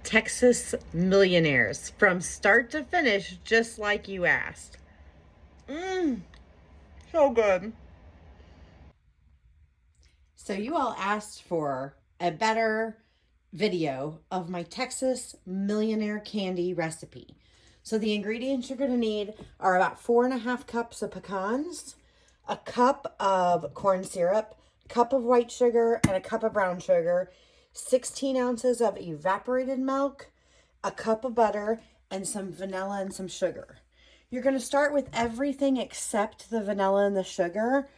Texas Millionaires from start to finish, just like you asked. So good. So you all asked for a better video of my Texas Millionaire candy recipe. So the ingredients you're going to need are about 4.5 cups of pecans, a cup of corn syrup, a cup of white sugar, and a cup of brown sugar, 16 ounces of evaporated milk, a cup of butter, and some vanilla and some sugar. You're going to start with everything except the vanilla and the sugar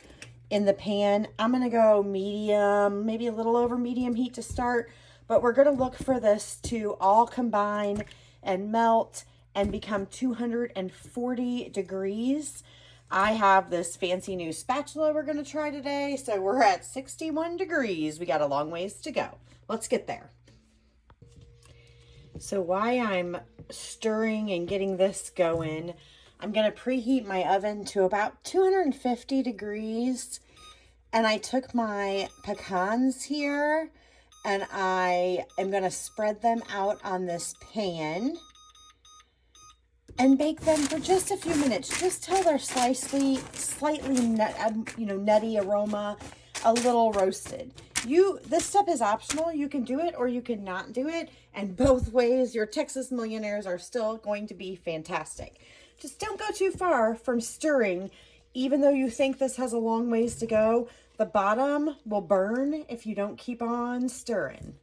in the pan. I'm going to go medium, maybe a little over medium heat to start, but we're going to look for this to all combine and melt and become 240 degrees. I have this fancy new spatula we're going to try today, so we're at 61 degrees. We got a long ways to go. Let's get there. So while I'm stirring and getting this going, I'm going to preheat my oven to about 250 degrees. And I took my pecans here and I am going to spread them out on this pan and bake them for just a few minutes, just till they're slightly nutty aroma, a little roasted. This step is optional. You can do it or you can not do it. And both ways, your Texas Millionaires are still going to be fantastic. Just don't go too far from stirring. Even though you think this has a long ways to go, the bottom will burn if you don't keep on stirring.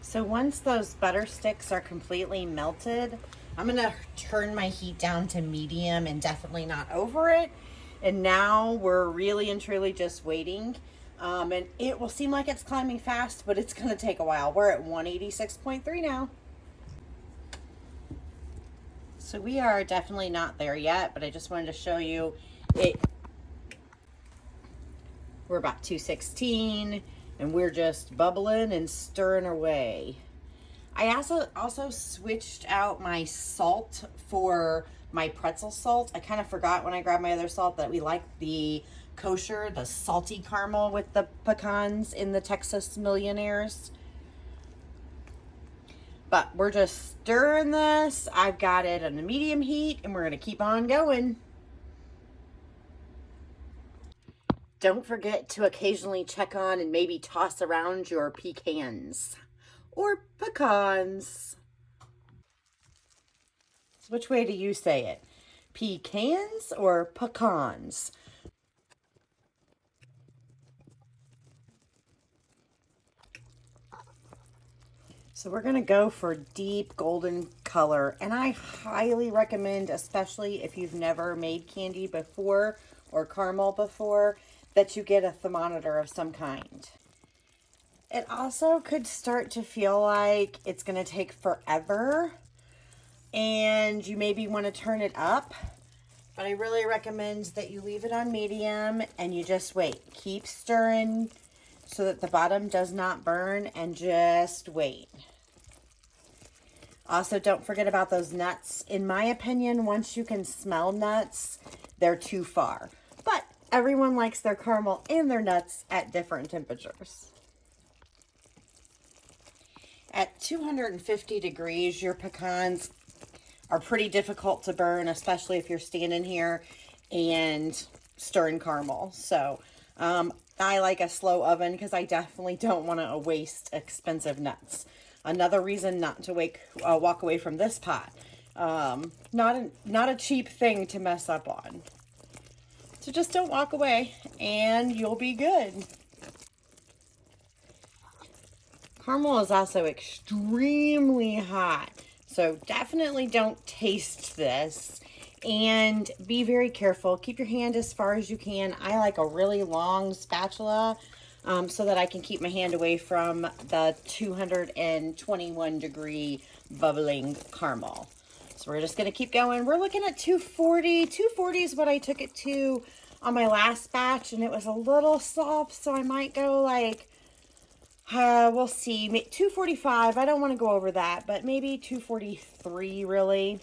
So once those butter sticks are completely melted, I'm going to turn my heat down to medium and definitely not over it. And now we're really and truly just waiting. And it will seem like it's climbing fast, but it's going to take a while. We're at 186.3 now. So we are definitely not there yet, but I just wanted to show you it. We're about 216. And we're just bubbling and stirring away. I also switched out my salt for my pretzel salt. I kind of forgot when I grabbed my other salt that we like the kosher, the salty caramel with the pecans in the Texas Millionaires. But we're just stirring this. I've got it on a medium heat and we're going to keep on going. Don't forget to occasionally check on and maybe toss around your pecans or pecans. Which way do you say it? Pecans or pecans? So we're going to go for deep golden color. And I highly recommend, especially if you've never made candy before or caramel before, that you get a thermometer of some kind. It also could start to feel like it's going to take forever and you maybe want to turn it up, but I really recommend that you leave it on medium and you just wait. Keep stirring so that the bottom does not burn and just wait. Also, don't forget about those nuts. In my opinion, once you can smell nuts, they're too far. But everyone likes their caramel and their nuts at different temperatures. At 250 degrees, your pecans are pretty difficult to burn, especially if you're standing here and stirring caramel. So I like a slow oven because I definitely don't want to waste expensive nuts. Another reason not to walk away from this pot. Not a cheap thing to mess up on. So just don't walk away and you'll be good. Caramel is also extremely hot, so definitely don't taste this. And be very careful. Keep your hand as far as you can. I like a really long spatula so that I can keep my hand away from the 221 degree bubbling caramel. So we're just going to keep going. We're looking at 240. 240 is what I took it to on my last batch, and it was a little soft, so I might go like, we'll see, 245. I don't want to go over that, but maybe 243 really.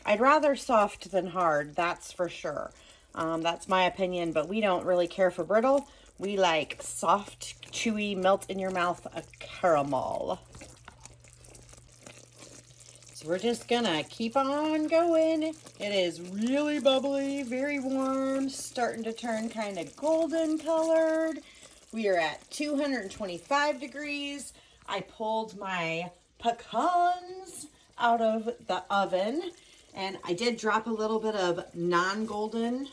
I'd rather soft than hard, that's for sure. That's my opinion, but we don't really care for brittle. We like soft, chewy, melt in your mouth caramel. So we're just gonna keep on going. It is really bubbly, very warm, starting to turn kind of golden colored. We are at 225 degrees. I pulled my pecans out of the oven, and I did drop a little bit of non-golden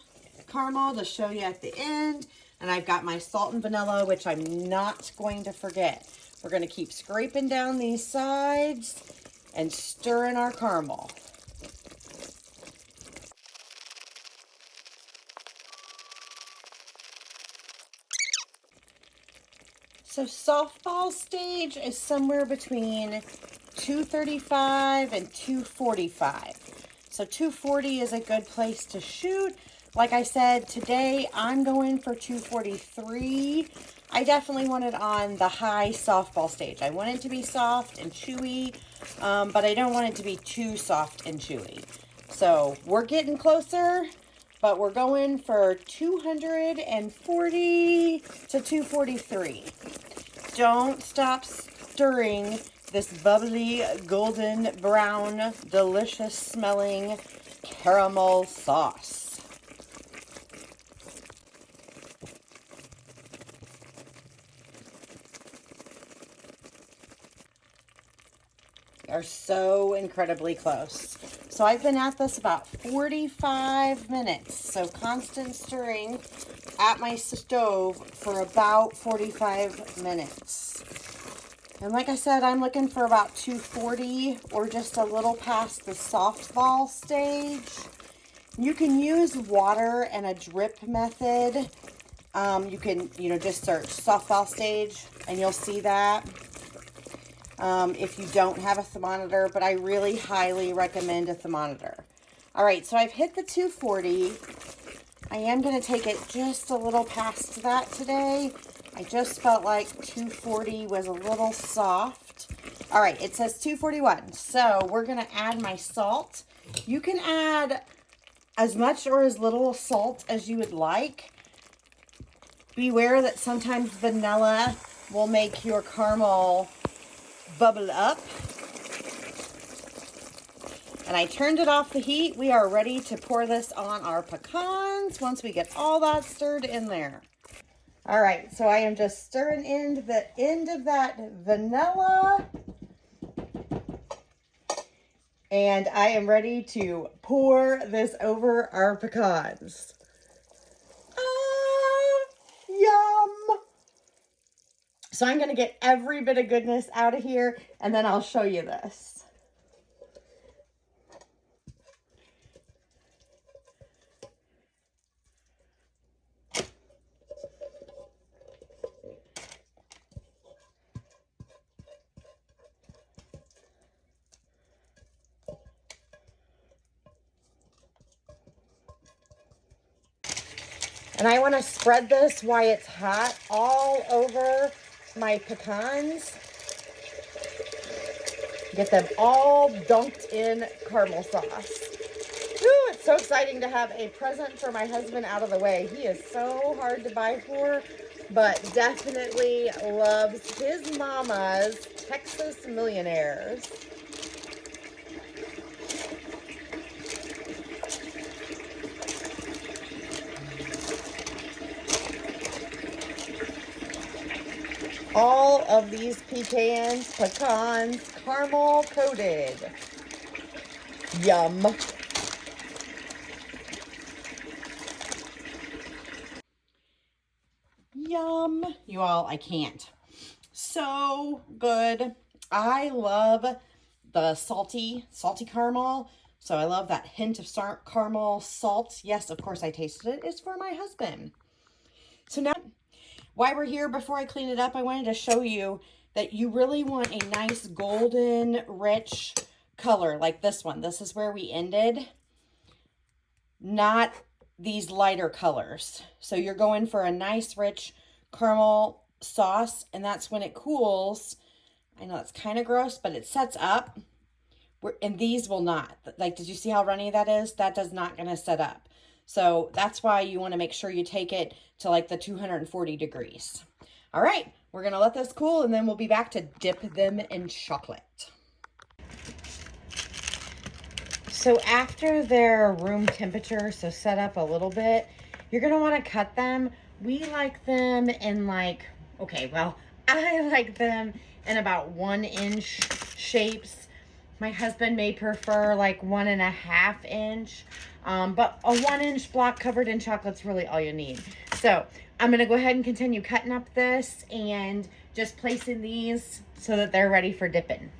caramel to show you at the end. And I've got my salt and vanilla, which I'm not going to forget. We're gonna keep scraping down these sides and stir in our caramel. So softball stage is somewhere between 235 and 245. So 240 is a good place to shoot. Like I said, today I'm going for 243. I definitely want it on the high softball stage. I want it to be soft and chewy, but I don't want it to be too soft and chewy. So we're getting closer, but we're going for 240 to 243. Don't stop stirring this bubbly, golden brown, delicious smelling caramel sauce. Are so incredibly close. So I've been at this about 45 minutes. So constant stirring at my stove for about 45 minutes. And like I said, I'm looking for about 240 or just a little past the softball stage. You can use water and a drip method. You can, just search softball stage and you'll see that. If you don't have a thermometer, but I really highly recommend a thermometer. All right, so I've hit the 240. I am going to take it just a little past that today. I just felt like 240 was a little soft. All right, it says 241. So we're going to add my salt. You can add as much or as little salt as you would like. Beware that sometimes vanilla will make your caramel bubble up. And I turned it off the heat. We are ready to pour this on our pecans once we get all that stirred in there. All right, so I am just stirring in the end of that vanilla. And I am ready to pour this over our pecans. Yum! So I'm going to get every bit of goodness out of here, and then I'll show you this. And I want to spread this while it's hot all over my pecans. Get them all dunked in caramel sauce. Woo, it's so exciting to have a present for my husband out of the way. He is so hard to buy for, but definitely loves his mama's Texas Millionaires. All of these pecans, caramel coated. Yum. Yum. You all, I can't. So good. I love the salty caramel. So I love that hint of caramel salt. Yes, of course I tasted it. It's for my husband. So now, while we're here, before I clean it up, I wanted to show you that you really want a nice golden, rich color like this one. This is where we ended, not these lighter colors. So you're going for a nice, rich caramel sauce, and that's when it cools. I know it's kind of gross, but it sets up And these will not. Like, did you see how runny that is? That does not going to set up. So that's why you want to make sure you take it to like the 240 degrees. All right, we're going to let this cool and then we'll be back to dip them in chocolate. So after they're room temperature, so set up a little bit, you're going to want to cut them. We like them in like, okay, well, I like them in about 1-inch shapes. My husband may prefer like 1.5 inch, but a 1-inch block covered in chocolate's really all you need. So I'm going to go ahead and continue cutting up this and just placing these so that they're ready for dipping.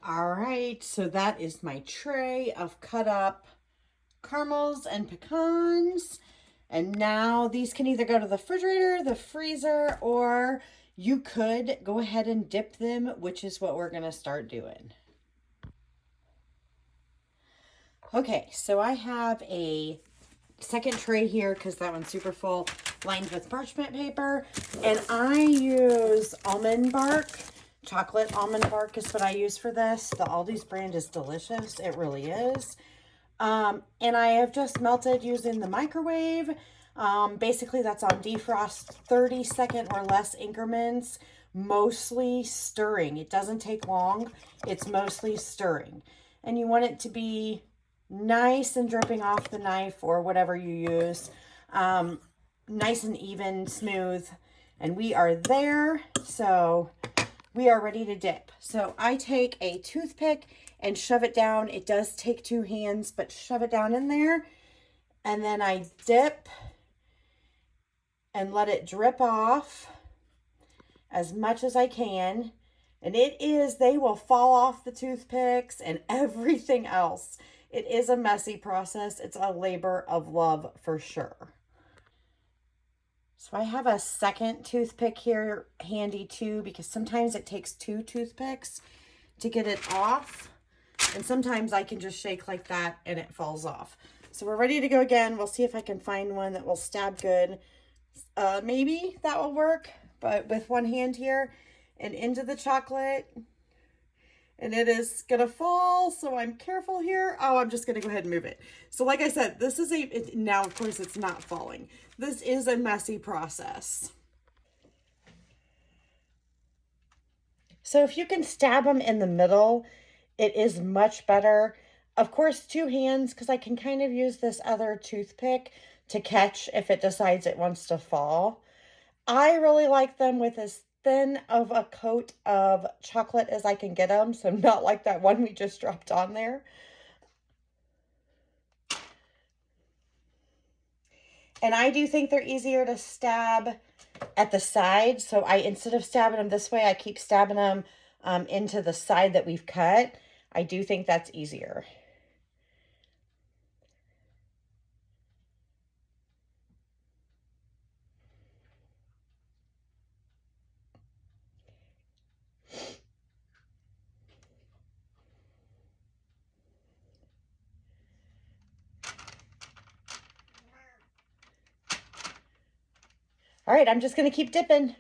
All right, so that is my tray of cut up caramels and pecans. And now these can either go to the refrigerator, the freezer, or you could go ahead and dip them, which is what we're going to start doing. Okay, so I have a second tray here because that one's super full, lined with parchment paper. And I use almond bark. Chocolate almond bark is what I use for this. The Aldi's brand is delicious. It really is. And I have just melted using the microwave. Basically, that's on defrost 30-second or less increments, mostly stirring. It doesn't take long. It's mostly stirring. And you want it to be nice and dripping off the knife or whatever you use. Nice and even, smooth. And we are there. So we are ready to dip. So I take a toothpick and shove it down. It does take 2 hands, but shove it down in there. And then I dip and let it drip off as much as I can. And they will fall off the toothpicks and everything else. It is a messy process. It's a labor of love for sure. So I have a second toothpick here handy too, because sometimes it takes 2 toothpicks to get it off. And sometimes I can just shake like that and it falls off. So we're ready to go again. We'll see if I can find one that will stab good. Maybe that will work. but with one hand here and into the chocolate. And it is gonna fall, so I'm careful here. Oh, I'm just gonna go ahead and move it. So like I said, this is now of course it's not falling. This is a messy process. So if you can stab them in the middle, it is much better. Of course, two hands, because I can kind of use this other toothpick to catch if it decides it wants to fall. I really like them with as thin of a coat of chocolate as I can get them, so not like that one we just dropped on there. And I do think they're easier to stab at the side, so instead of stabbing them this way, I keep stabbing them into the side that we've cut. I do think that's easier. All right, I'm just going to keep dipping.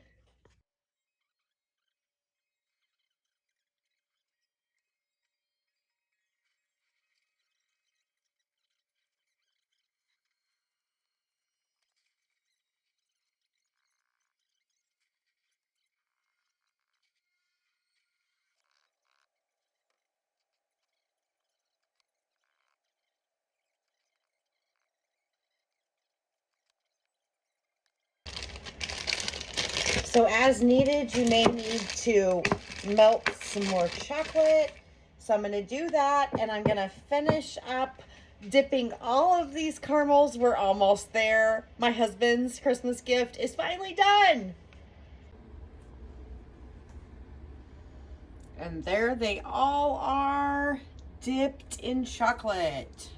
So as needed, you may need to melt some more chocolate. So I'm going to do that, and I'm going to finish up dipping all of these caramels. We're almost there. My husband's Christmas gift is finally done. And there they all are, dipped in chocolate.